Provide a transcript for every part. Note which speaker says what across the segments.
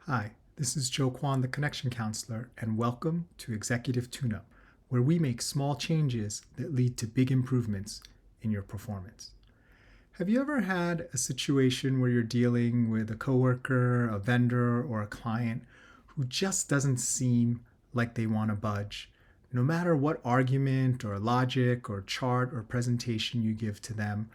Speaker 1: Hi, this is Joe Kwan, the Connection Counselor, and welcome to Executive Tune-Up, where we make small changes that lead to big improvements in your performance. Have you ever had a situation where you're dealing with a coworker, a vendor, or a client who just doesn't seem like they want to budge? No matter what argument or logic or chart or presentation you give to them,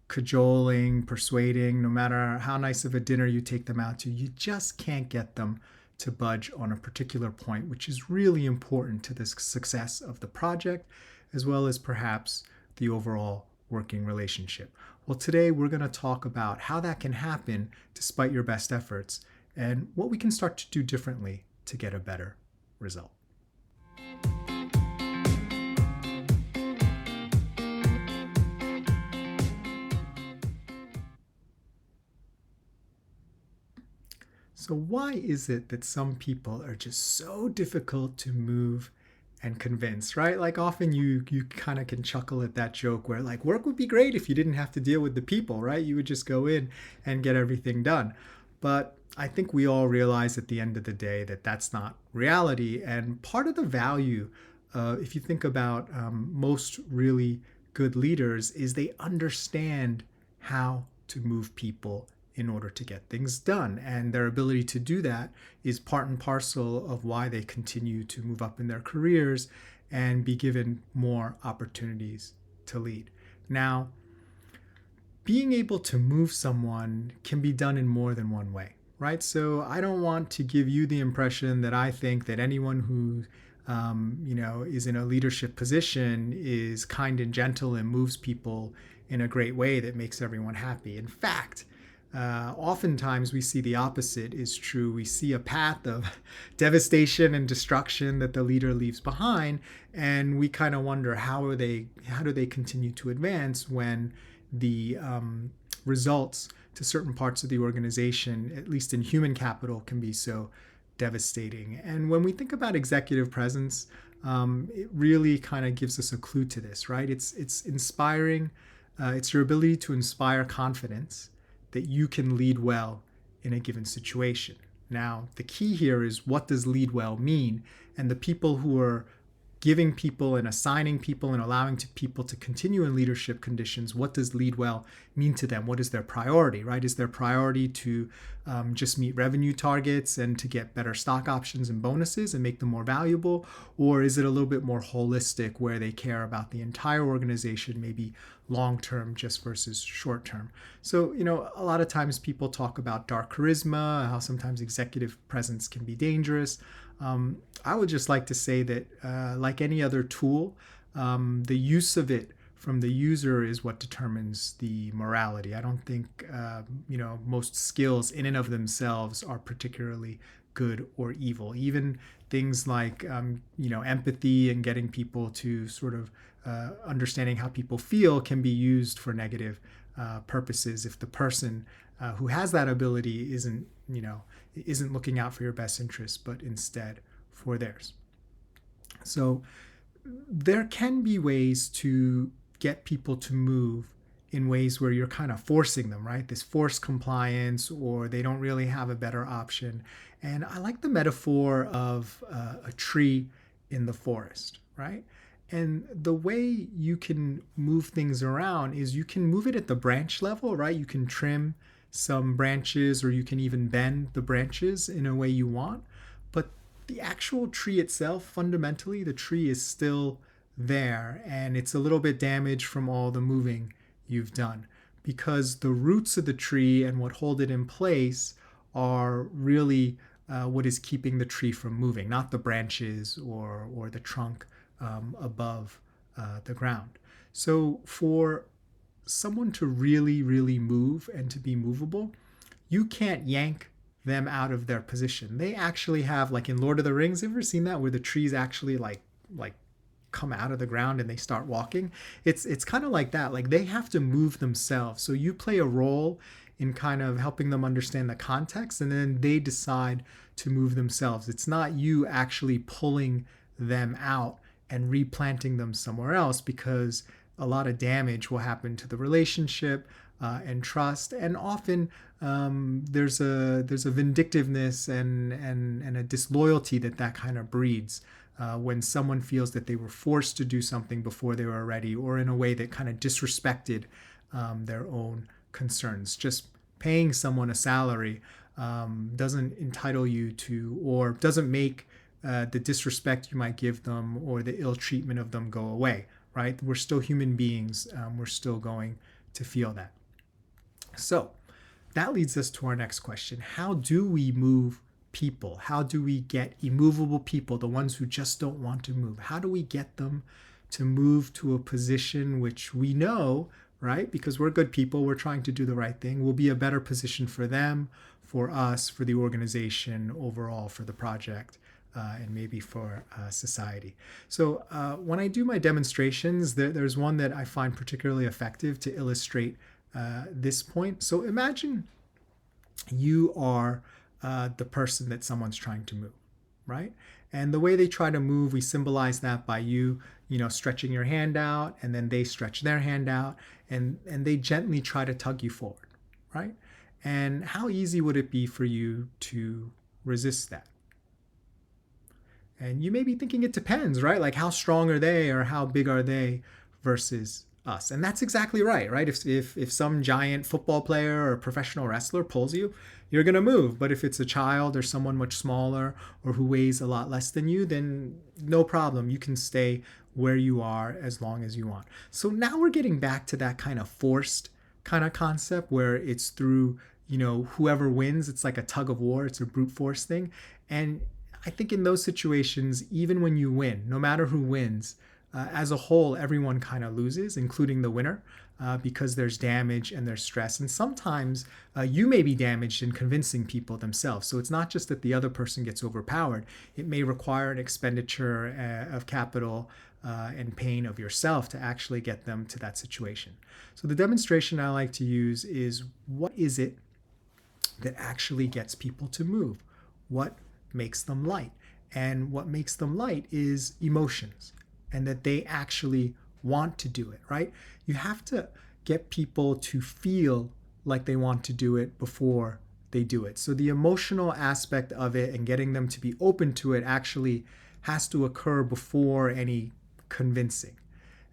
Speaker 1: cajoling, persuading, no matter how nice of a dinner you take them out to, you just can't get them to budge on a particular point, which is really important to the success of the project, as well as perhaps the overall working relationship. Well, today we're going to talk about how that can happen despite your best efforts and what we can start to do differently to get a better result. So, why is it that some people are just so difficult to move and convince, right? Like often you kind of can chuckle at that joke where like work would be great if you didn't have to deal with the people, right? You would just go in and get everything done. But I think we all realize at the end of the day that that's not reality. And part of the value, if you think about most really good leaders, is they understand how to move people in order to get things done. And their ability to do that is part and parcel of why they continue to move up in their careers and be given more opportunities to lead. Now, being able to move someone can be done in more than one way, right? So I don't want to give you the impression that I think that anyone who is in a leadership position is kind and gentle and moves people in a great way that makes everyone happy. In fact, oftentimes we see the opposite is true. We see a path of devastation and destruction that the leader leaves behind, and we kind of wonder how do they continue to advance when the results to certain parts of the organization, at least in human capital, can be so devastating. And when we think about executive presence, it really kind of gives us a clue to this, right? It's inspiring. It's your ability to inspire confidence that you can lead well in a given situation. Now, the key here is what does lead well mean? And the people who are giving people and assigning people and allowing people to continue in leadership conditions, what does lead well mean to them? What is their priority, right? Is their priority to just meet revenue targets and to get better stock options and bonuses and make them more valuable? Or is it a little bit more holistic where they care about the entire organization, maybe long-term just versus short-term? So, a lot of times people talk about dark charisma, how sometimes executive presence can be dangerous. I would just like to say that, like any other tool, the use of it from the user is what determines the morality. I don't think, most skills in and of themselves are particularly good or evil. Even things like, empathy and getting people to sort of understanding how people feel can be used for negative purposes if the person who has that ability isn't looking out for your best interests, but instead for theirs. So there can be ways to get people to move in ways where you're kind of forcing them, right? This forced compliance, or they don't really have a better option. And I like the metaphor of a tree in the forest, right? And the way you can move things around is you can move it at the branch level, right? You can trim some branches, or you can even bend the branches in a way you want. But the actual tree itself, fundamentally, the tree is still there, and it's a little bit damaged from all the moving you've done, because the roots of the tree and what hold it in place are really what is keeping the tree from moving, not the branches or the trunk above the ground. So for someone to really, really move and to be movable, you can't yank them out of their position. They actually have, like in Lord of the Rings, ever seen that where the trees actually like come out of the ground and they start walking? It's kind of like that. Like they have to move themselves. So you play a role in kind of helping them understand the context, and then they decide to move themselves. It's not you actually pulling them out and replanting them somewhere else, because a lot of damage will happen to the relationship. and trust. And often there's a vindictiveness and a disloyalty that kind of breeds when someone feels that they were forced to do something before they were ready, or in a way that kind of disrespected their own concerns. Just paying someone a salary doesn't entitle you to, or doesn't make the disrespect you might give them or the ill treatment of them go away, right? We're still human beings. We're still going to feel that. So that leads us to our next question. How do we move people? How do we get immovable people, the ones who just don't want to move? How do we get them to move to a position which we know, right? Because we're good people, we're trying to do the right thing, will be a better position for them, for us, for the organization overall, for the project, and maybe for society. So when I do my demonstrations, there's one that I find particularly effective to illustrate this point. So imagine you are the person that someone's trying to move, right? And the way they try to move, we symbolize that by you stretching your hand out, and then they stretch their hand out, and they gently try to tug you forward, right? And how easy would it be for you to resist that? And you may be thinking it depends, right? Like how strong are they, or how big are they versus us? And that's exactly right, right? If some giant football player or professional wrestler pulls you, you're going to move. But if it's a child or someone much smaller or who weighs a lot less than you, then no problem. You can stay where you are as long as you want. So now we're getting back to that kind of forced kind of concept where it's through, whoever wins. It's like a tug of war. It's a brute force thing. And I think in those situations, even when you win, no matter who wins, as a whole, everyone kind of loses, including the winner, because there's damage and there's stress. And sometimes you may be damaged in convincing people themselves. So it's not just that the other person gets overpowered. It may require an expenditure of capital and pain of yourself to actually get them to that situation. So the demonstration I like to use is, what is it that actually gets people to move? What makes them light? And what makes them light is emotions, and that they actually want to do it, right? You have to get people to feel like they want to do it before they do it. So the emotional aspect of it and getting them to be open to it actually has to occur before any convincing.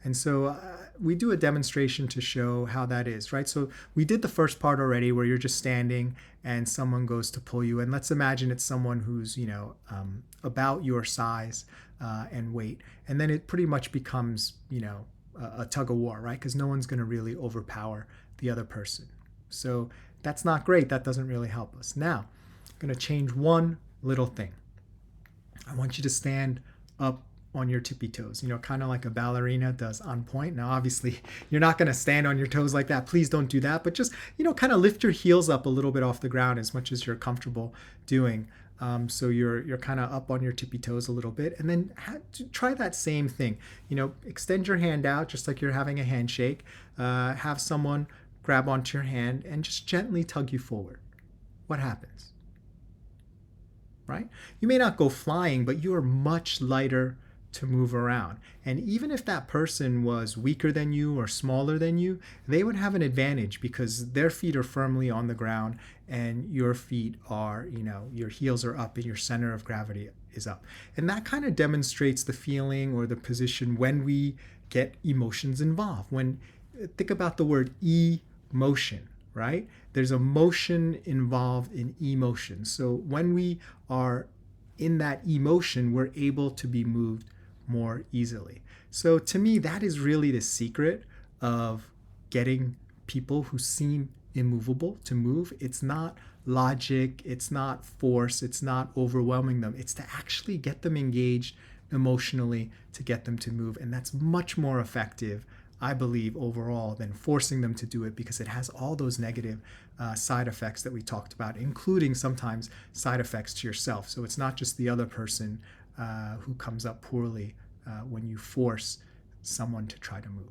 Speaker 1: And so we do a demonstration to show how that is, right? So we did the first part already, where you're just standing and someone goes to pull you. And let's imagine it's someone who's, about your size and weight. And then it pretty much becomes, a tug of war, right? Because no one's going to really overpower the other person. So that's not great. That doesn't really help us. Now, I'm going to change one little thing. I want you to stand up on your tippy toes, kind of like a ballerina does on point. Now, obviously, you're not going to stand on your toes like that. Please don't do that. But just, kind of lift your heels up a little bit off the ground as much as you're comfortable doing. So you're kind of up on your tippy toes a little bit. And then try that same thing. Extend your hand out just like you're having a handshake. Have someone grab onto your hand and just gently tug you forward. What happens? Right? You may not go flying, but you are much lighter to move around. And even if that person was weaker than you or smaller than you, they would have an advantage because their feet are firmly on the ground and your feet are, your heels are up and your center of gravity is up. And that kind of demonstrates the feeling or the position when we get emotions involved. Think about the word emotion, right? There's a motion involved in emotion. So when we are in that emotion, we're able to be moved more easily. So to me, that is really the secret of getting people who seem immovable to move. It's not logic, it's not force, it's not overwhelming them. It's to actually get them engaged emotionally to get them to move. And that's much more effective, I believe, overall than forcing them to do it, because it has all those negative side effects that we talked about, including sometimes side effects to yourself. So it's not just the other person who comes up poorly when you force someone to try to move.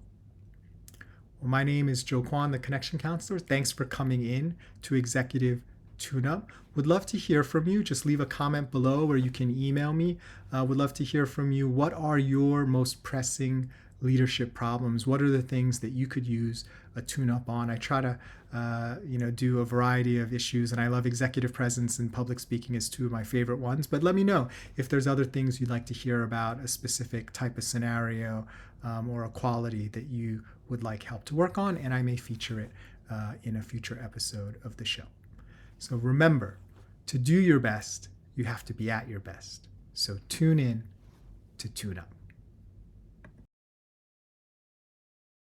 Speaker 1: Well, my name is Joe Kwan, the Connection Counselor. Thanks for coming in to Executive Tune-Up. Would love to hear from you. Just leave a comment below, or you can email me. Would love to hear from you. What are your most pressing leadership problems? What are the things that you could use a tune-up on? I try to do a variety of issues, and I love executive presence and public speaking as two of my favorite ones. But let me know if there's other things you'd like to hear about, a specific type of scenario or a quality that you would like help to work on, and I may feature it in a future episode of the show. So remember, to do your best, you have to be at your best. So tune in to tune up.